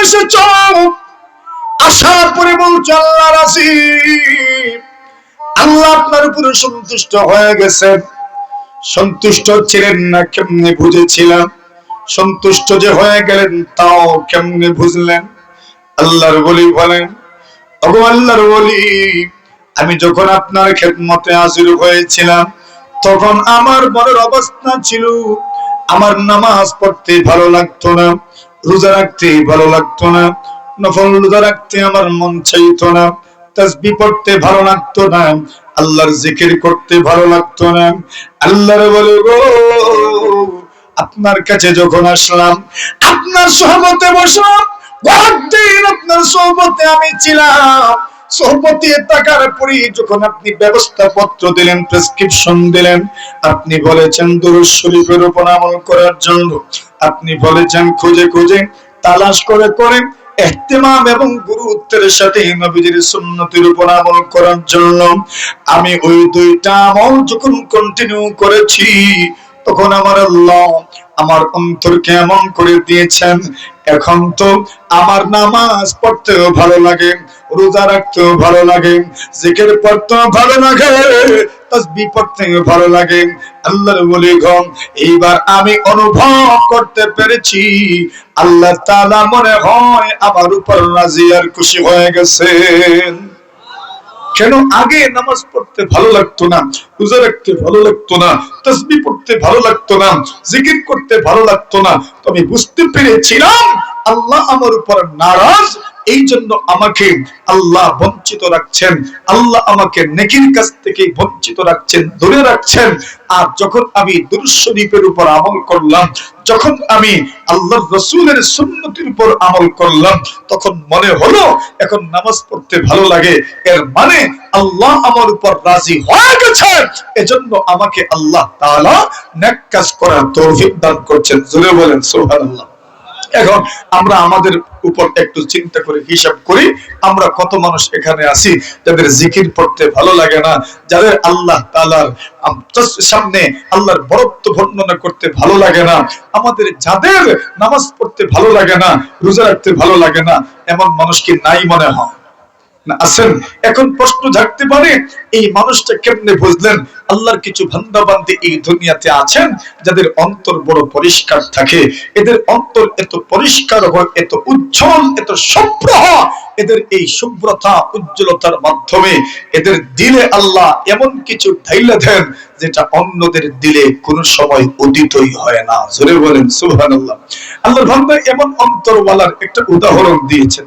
এসেছ, আসার পরে বলছো আল্লাহ রাজি, আল্লাহ আপনার উপরে সন্তুষ্ট হয়ে গেছেন। সন্তুষ্ট ছিলেন না কেমনে বুঝেছিলাম, সন্তুষ্ট যে হয়ে গেলেন তাও কেমনে বুঝলেন? আল্লাহর ওলি বলেন, ওগো আল্লাহর ওলি, আমি যখন আপনার খেদমতে হাজির হয়েছিলাম তখন আমার মনের অবস্থা ছিল, আমার নামাজ পড়তে ভালো লাগতো না, রোজা রাখতে ভালো লাগতো না, নফল রোজা রাখতে আমার মন চাইতো না, তাসবিহ পড়তে ভালো লাগতো না, আল্লাহর জিকির করতে ভালো লাগতো না। আল্লাহর বলে গো, আপনার কাছে যখন আসলাম, আপনার সোহবতে বসলাম, দিন আপনার সোহবতে আমি ছিলাম, সোহবতে থাকার পরে যখন আপনি ব্যবস্থাপত্র দিলেন, প্রেসক্রিপশন দিলেন, আপনি বলেছেন দুরূদ শরীফের উপর আমল করার জন্য, আপনি বলেছেন খুঁজে খুঁজে তালাশ করে করে ইহতিমাম এবং গুরুত্বের সাথে নবীজির সুন্নতের উপর আমল করার জন্য, আমি ওই দুইটা আমল যখন কন্টিনিউ করেছি তখন আমার আল্লাহ আমার অন্তরকে এমন করে দিয়েছেন, এখন তো আমার নামাজ পড়তেও ভালো লাগে, রোজা রাখতেও ভালো লাগে, জিকির পড়তেও ভালো লাগে, তাসবিহ পড়তেও ভালো লাগে। আল্লাহর ওলি গণ, এইবার আমি অনুভব করতে পেরেছি আল্লাহ তাআলা মনে হয় আমার উপর রাজি আর খুশি হয়ে গেছেন। কেন? আগে নামাজ পড়তে ভালো লাগতো না, রোজা রাখতে ভালো লাগতো না, তাসবিহ পড়তে ভালো লাগতো না, জিকির করতে ভালো লাগতো না, তো আমি বুঝতে পেরেছিলাম আল্লাহ আমার উপর নারাজ, এই জন্য আমাকে আল্লাহ বঞ্চিত রাখছেন, আল্লাহ আমাকে নেকির কাছ থেকে বঞ্চিত রাখছেন, দূরে রাখছেন। আর যখন আমি দুরূদ শরীফের উপর আমল করলাম, যখন আমি আল্লাহর রাসূলের সুন্নতের উপর আমল করলাম, তখন মনে হলো এখন নামাজ পড়তে ভালো লাগে, এর মানে আল্লাহ আমার উপর রাজি হয়ে গেছেন, এজন্য আমাকে আল্লাহ তাআলা নেক কাজ করার তৌফিক দান করছেন। জোরে বলেন সুবহানাল্লাহ। এখন আমরা আমাদের উপর একটু চিন্তা করে হিসাব করি, আমরা কত মানুষ এখানে আছি যাদের জিকির পড়তে ভালো লাগে না, যাদের আল্লাহ তাআলার সামনে আল্লাহর বরত্ব বর্ণনা করতে ভালো লাগে না, আমাদের যাদের নামাজ পড়তে ভালো লাগে না, রোজা রাখতে ভালো লাগে না, এমন মানুষ কি নাই মনে হয়? না, আছেন। এখন প্রশ্ন জাগতে পারে, এই মানুষটা কেমনে বুঝলেন? আল্লাহর কিছু বান্দা বান্দী এই দুনিয়াতে আছেন যাদের অন্তর বড় পরিষ্কার থাকে, এদের অন্তর এত পরিষ্কার হয়, এত উজ্জ্বল, এত শুভ্র হয়, এদের এই শুভ্রতা উজ্জ্বলতার মাধ্যমে এদের দিলে আল্লাহ এমন কিছু ঢাইলা দেন যেটা অন্যদের দিলে কোন সময় উদিতই হয় না। জোরে বলেন সুবহানাল্লাহ। আল্লাহর বান্দা এমন অন্তরওয়ালার একটা উদাহরণ দিয়েছেন।